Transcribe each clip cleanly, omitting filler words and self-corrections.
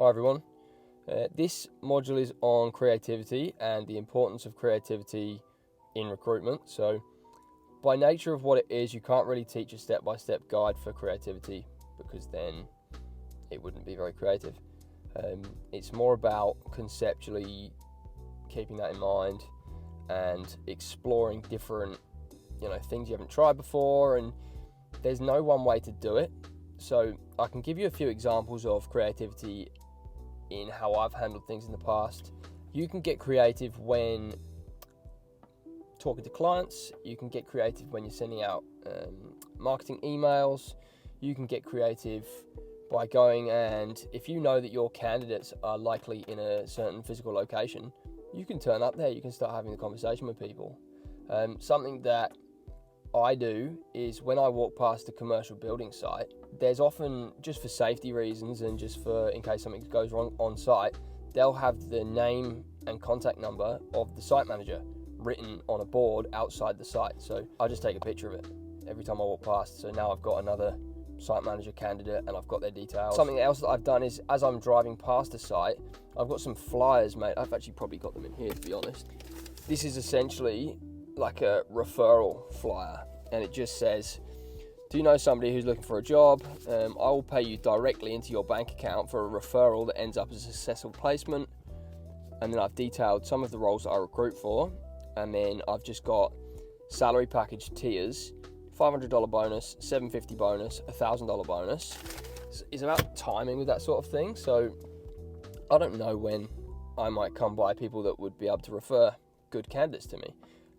Hi everyone. This module is on creativity and the importance of creativity in recruitment. So by nature of what it is, you can't really teach a step-by-step guide for creativity because then it wouldn't be very creative. It's more about conceptually keeping that in mind and exploring different things you haven't tried before, and there's no one way to do it. So I can give you a few examples of creativity in how I've handled things in the past. You can get creative when talking to clients. You can get creative when you're sending out marketing emails. You can get creative by going, and if you know that your candidates are likely in a certain physical location, you can turn up there. You can start having the conversation with people. Something that I do is when I walk past a commercial building site, there's often, just for safety reasons and just for in case something goes wrong on site, they'll have the name and contact number of the site manager written on a board outside the site. So I just take a picture of it every time I walk past. So now I've got another site manager candidate and I've got their details. Something else that I've done is, as I'm driving past a site, I've got some flyers made. I've actually probably got them in here, to be honest. This is essentially like a referral flyer, and it just says, do you know somebody who's looking for a job? I will pay you directly into your bank account for a referral that ends up as a successful placement. And then I've detailed some of the roles that I recruit for, and then I've just got salary package tiers, $500 bonus, $750 bonus, $1,000 bonus. It's about timing with that sort of thing. So I don't know when I might come by people that would be able to refer good candidates to me.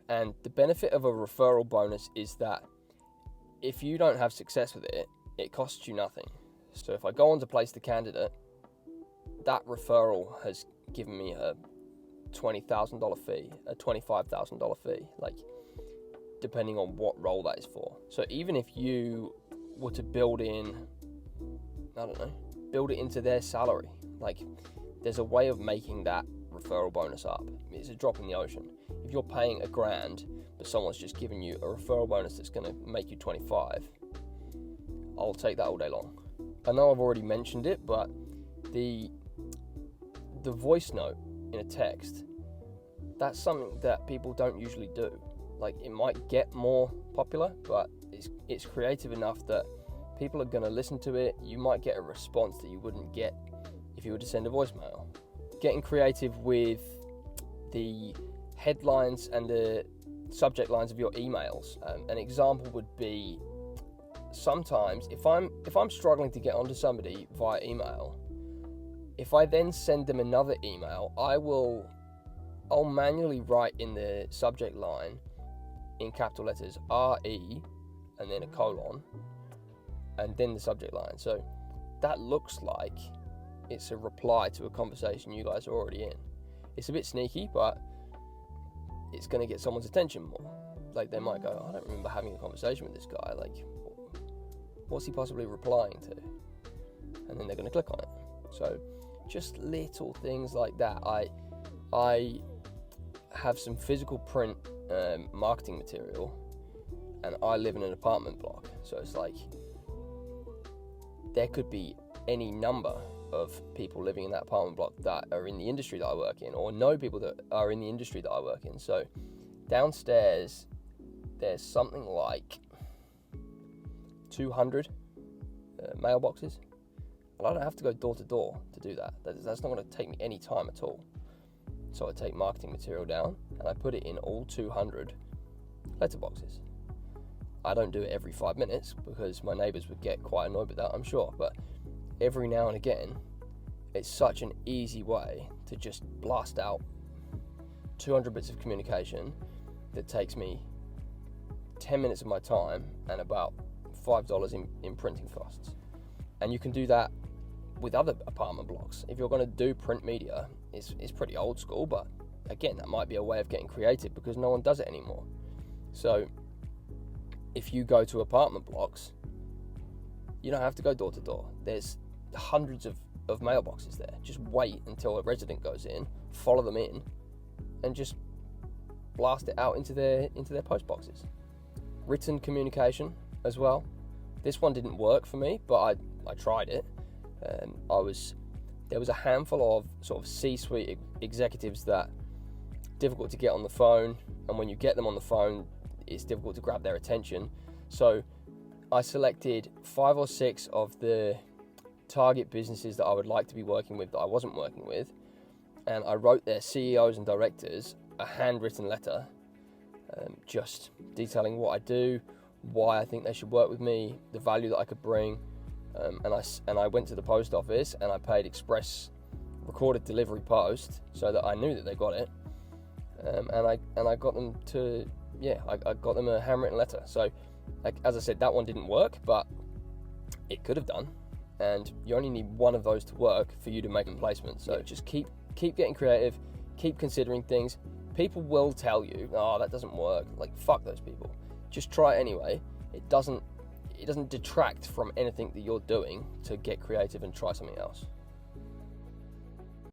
And the benefit of a referral bonus is that if you don't have success with it, it costs you nothing. So if I go on to place the candidate, that referral has given me a $20,000 fee, a $25,000 fee, depending on what role that is for. So even if you were to build it into their salary, there's a way of making that referral bonus up. It's a drop in the ocean. If you're paying $1,000, but someone's just giving you a referral bonus that's going to make you 25, I'll take that all day long. I know I've already mentioned it, but the voice note in a text, that's something that people don't usually do. It might get more popular, but it's creative enough that people are going to listen to it. You might get a response that you wouldn't get if you were to send a voicemail. Getting creative with the headlines and the subject lines of your emails. An example would be, sometimes if I'm struggling to get onto somebody via email, if I then send them another email, I'll manually write in the subject line in capital letters RE and then a colon and then the subject line. So that looks like it's a reply to a conversation you guys are already in. It's a bit sneaky, but it's going to get someone's attention more. They might go, I don't remember having a conversation with this guy. What's he possibly replying to? And then they're going to click on it. So just little things like that. I have some physical print marketing material, and I live in an apartment block. So it's there could be any number of people living in that apartment block that are in the industry that I work in, or know people that are in the industry that I work in. So downstairs there's something like 200 mailboxes, and I don't have to go door to door to do that. That's not going to take me any time at all. So I take marketing material down and I put it in all 200 letterboxes. I don't do it every 5 minutes because my neighbours would get quite annoyed with that, I'm sure, but every now and again, it's such an easy way to just blast out 200 bits of communication that takes me 10 minutes of my time and about $5 in printing costs. And you can do that with other apartment blocks. If you're going to do print media, it's pretty old school, but again, that might be a way of getting creative because no one does it anymore. So if you go to apartment blocks, you don't have to go door to door. There's hundreds of mailboxes there. Just wait until a resident goes in, follow them in, and just blast it out into their post boxes. Written communication as well. This one didn't work for me, but I tried it. I was there was a handful of sort of C-suite executives that difficult to get on the phone, and when you get them on the phone, it's difficult to grab their attention. So I selected 5 or 6 of the target businesses that I would like to be working with that I wasn't working with, and I wrote their CEOs and directors a handwritten letter, just detailing what I do, why I think they should work with me, the value that I could bring, and I went to the post office and I paid express recorded delivery post so that I knew that they got it, and I got them to I got them a handwritten letter. So, like, as I said, that one didn't work, but it could have done, and you only need one of those to work for you to make a placement. So just keep getting creative, keep considering things. People will tell you, oh, that doesn't work. Like, fuck those people. Just try it anyway. It doesn't detract from anything that you're doing to get creative and try something else.